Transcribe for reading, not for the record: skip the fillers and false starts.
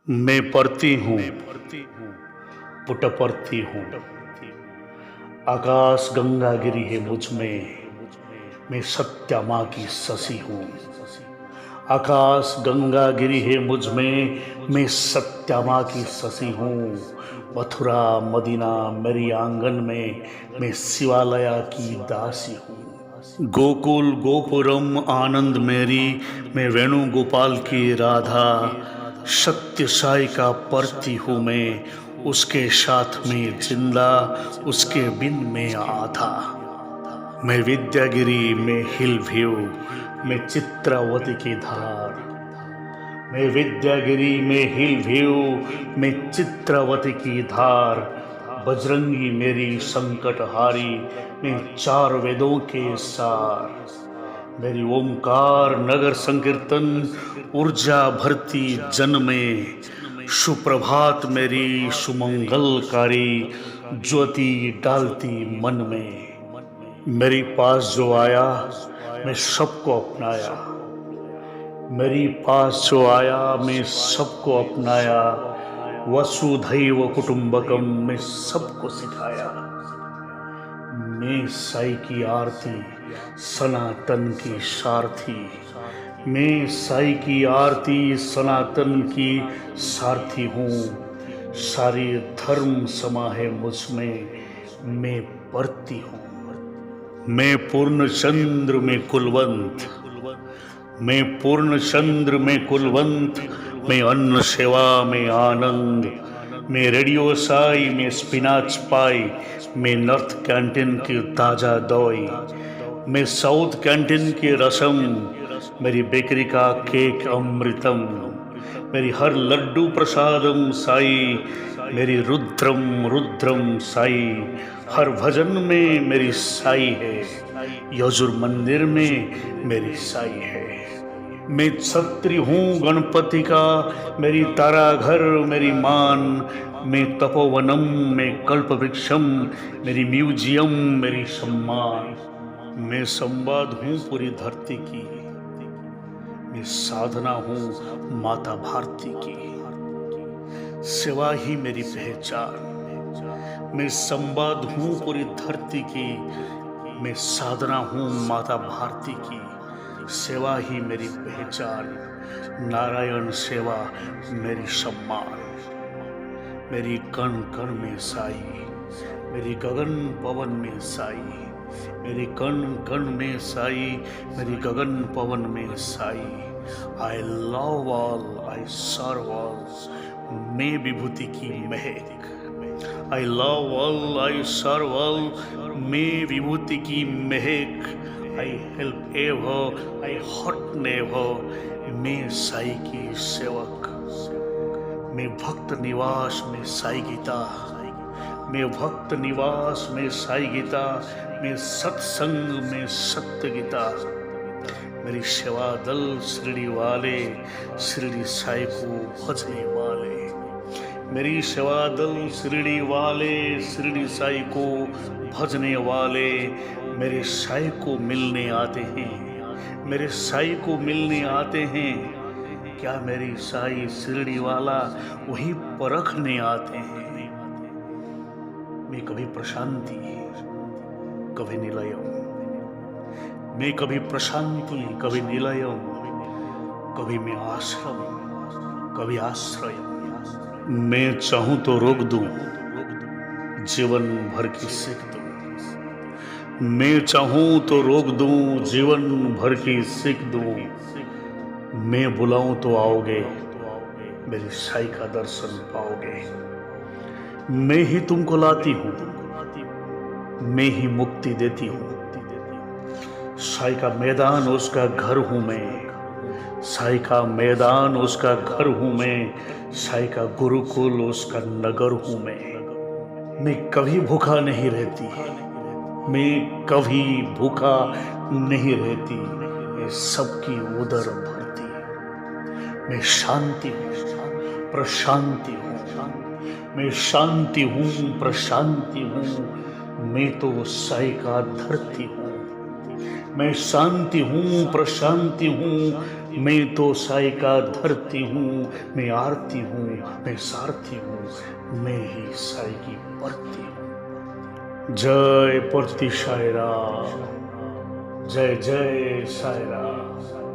मैं पढ़ती हूँ, पुटपरती हूँ। आकाश गंगा गिरी है मुझ में, मैं सत्या माँ की ससी हूँ। आकाश गंगा गिरी है मुझ में, मैं सत्या माँ की ससी हूँ। मथुरा मदीना मेरी आंगन में, मैं शिवालया की दासी हूँ। गोकुल गोपुरम आनंद मेरी, मैं वेणुगोपाल की राधा। सत्य साई का परती हूँ मैं, उसके साथ में जिंदा, उसके बिन में आधा। मैं विद्यागिरी में हिल भ्यू, मैं चित्रावती की धार। मैं विद्यागिरी में हिल भ्यू, मैं चित्रावती की धार। बजरंगी मेरी संकटहारी, मैं चार वेदों के सार। मेरी ओमकार नगर संकीर्तन, ऊर्जा भरती जन में। सुप्रभात मेरी सुमंगलकारी, ज्योति डालती मन में। मेरे पास जो आया, मैं सबको अपनाया। मेरी पास जो आया, मैं सबको अपनाया। वसुधैव कुटुंबकम में सबको सिखाया। मैं साई की आरती, सनातन की सारथी। मैं साई की आरती, सनातन की सारथी हूँ। सारी धर्म समा है मुझ में, मैं पढ़ती हूँ। मैं पूर्ण चंद्र में कुलवंत, मैं पूर्ण चंद्र में कुलवंत। मैं अन्न सेवा में आनंद, मैं रेडियो साई में स्पिनाच पाई। मैं नॉर्थ कैंटीन की ताजा दवाई, मैं साउथ कैंटीन की रसम। मेरी बेकरी का केक अमृतम, मेरी हर लड्डू प्रसादम साई। मेरी रुद्रम रुद्रम साई, हर भजन में मेरी साई है। यजुर मंदिर में मेरी साई है। मैं छत्री हूँ गणपति का, मेरी तारा घर मेरी मान। मैं तपोवनम में कल्प वृक्षम, मेरी म्यूजियम मेरी सम्मान। मैं संवाद हूँ पूरी धरती की, मैं साधना हूँ माता भारती की। सेवा ही मेरी पहचान। मैं संवाद हूँ पूरी धरती की, मैं साधना हूँ माता भारती की। सेवा ही मेरी पहचान, नारायण सेवा मेरी सम्मान। मेरी कण कण में साई, मेरी गगन पवन में साई। मेरी कण कण में साई, मेरी गगन पवन में Sai. I love all, I serve all, मैं विभूति की महक। I love all, I serve all, मैं विभूति की महक। I help ever, I hurt never, मैं साई की सेवक। मैं भक्त निवास में साई गीता, मैं भक्त निवास में साई गीता। मैं सत्संग में सत्य गीता। मेरी सेवा दल शिरडी वाले, शिरडी साई को भजने वाले। मेरी सेवा दल शिरडी वाले, शिरडी साई को भजने वाले। मेरे साई को मिलने आते हैं, मेरे साई को मिलने आते हैं। क्या मेरी साई शिरडी वाला वही परखने आते हैं। मैं कभी प्रशांति, कभी निलयम। मैं कभी प्रशांति, कभी निलयम। कभी मैं आश्रम, कभी आश्रय। मैं चाहूं तो रोक दूं, जीवन भर की सीख दूं। मैं चाहूं तो रोक दूं, जीवन भर की सीख दूं। मैं बुलाऊं तो आओगे, मेरी साई का दर्शन पाओगे। मैं ही तुमको लाती हूँ, मैं ही मुक्ति देती हूँ। साई का मैदान उसका घर हूँ मैं, साई का मैदान उसका घर हूँ मैं। साई का गुरुकुल उसका नगर हूँ मैं कभी भूखा नहीं रहती, मैं कभी भूखा नहीं रहती। मैं सबकी उदर भरती, मैं शांति हूँ, प्रशांति हूँ। मैं शांति हूँ, प्रशांति हूँ। मैं तो साई का धरती हूँ। मैं शांति हूँ, प्रशांति हूँ। मैं तो साई का धरती हूँ, मैं आरती हूँ, मैं सारथी हूँ, मैं ही साई की परती हूँ। जय परती साईराम, जय जय साईराम।